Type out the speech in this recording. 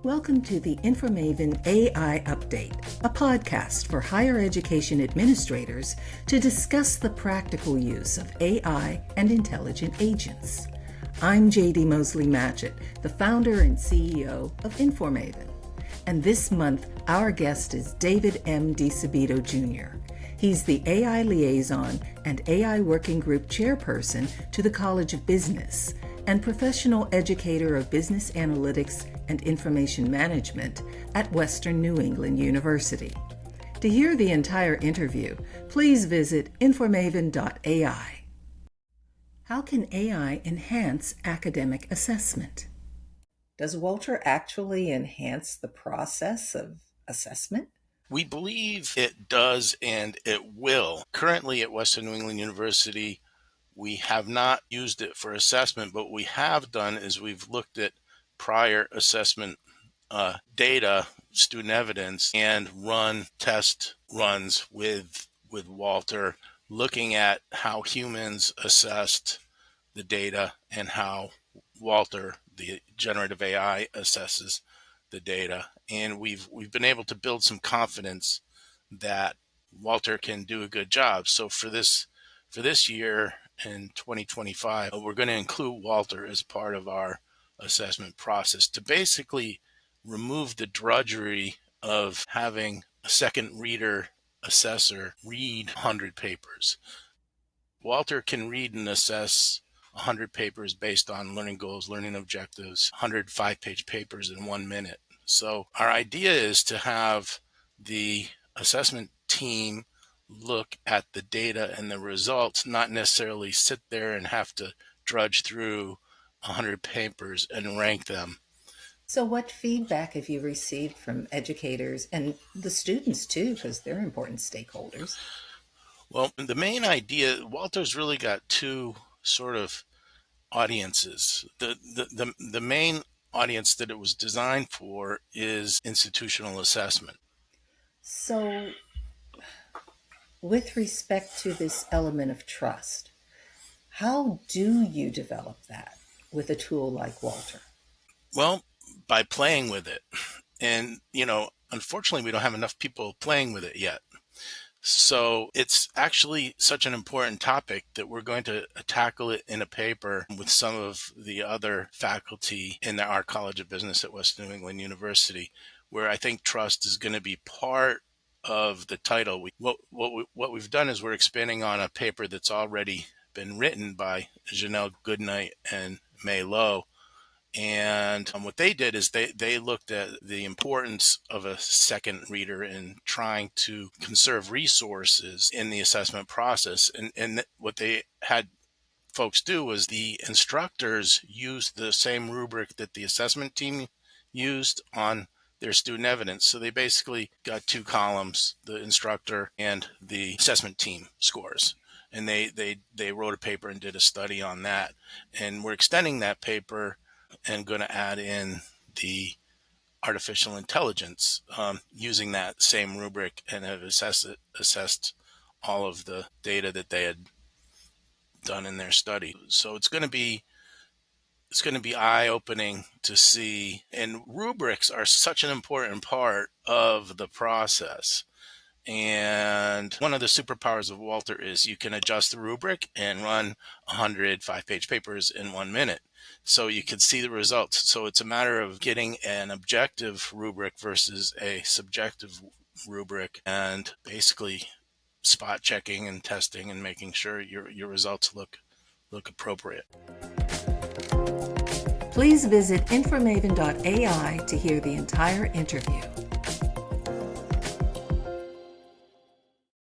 Welcome to the InforMaven AI Update, a podcast for higher education administrators to discuss the practical use of AI and intelligent agents. I'm Mosley-Matchett, the founder and CEO of InforMaven. And this month, our guest is David M DiSabito Jr. He's the AI Liaison and AI Working Group Chairperson to the College of Business and Professional Educator of Business Analytics and Information Management at Western New England University. To hear the entire interview, please visit InforMaven.ai. How can AI enhance academic assessment? Does Walter actually enhance the process of assessment? We believe it does and it will. Currently at Western New England University, we have not used it for assessment, but what we have done is we've looked at prior assessment data, student evidence, and run test runs with Walter, looking at how humans assessed the data and how Walter, the generative AI, assesses the data. And we've been able to build some confidence that Walter can do a good job. So for this year in 2025, we're going to include Walter as part of our assessment process to basically remove the drudgery of having a second reader assessor read 100 papers. Walter can read and assess 100 papers based on learning goals, learning objectives, 100 5-page papers in 1 minute. So our idea is to have the assessment team look at the data and the results, not necessarily sit there and have to drudge through 100 papers and rank them. So what feedback have you received from educators and the students too, because they're important stakeholders? Well, the main idea, Walter's really got two sort of audiences. The main audience that it was designed for is institutional assessment. So with respect to this element of trust, how do you develop that with a tool like Walter? Well, by playing with it. And, unfortunately, we don't have enough people playing with it yet. So it's actually such an important topic that we're going to tackle it in a paper with some of the other faculty in our College of Business at Western New England University, where I think trust is going to be part of the title. What we've done is we're expanding on a paper that's already been written by Janelle Goodnight and May Lowe. And what they did is they looked at the importance of a second reader in trying to conserve resources in the assessment process. And what they had folks do was the instructors used the same rubric that the assessment team used on their student evidence. So they basically got two columns, the instructor and the assessment team scores. And they wrote a paper and did a study on that. And we're extending that paper and going to add in the artificial intelligence using that same rubric, and have assessed all of the data that they had done in their study. So it's going to be eye-opening to see, and rubrics are such an important part of the process. And one of the superpowers of Walter is you can adjust the rubric and run 100 5-page papers in 1 minute. So you can see the results. So it's a matter of getting an objective rubric versus a subjective rubric, and basically spot checking and testing and making sure your results look appropriate. Please visit InforMaven.ai to hear the entire interview.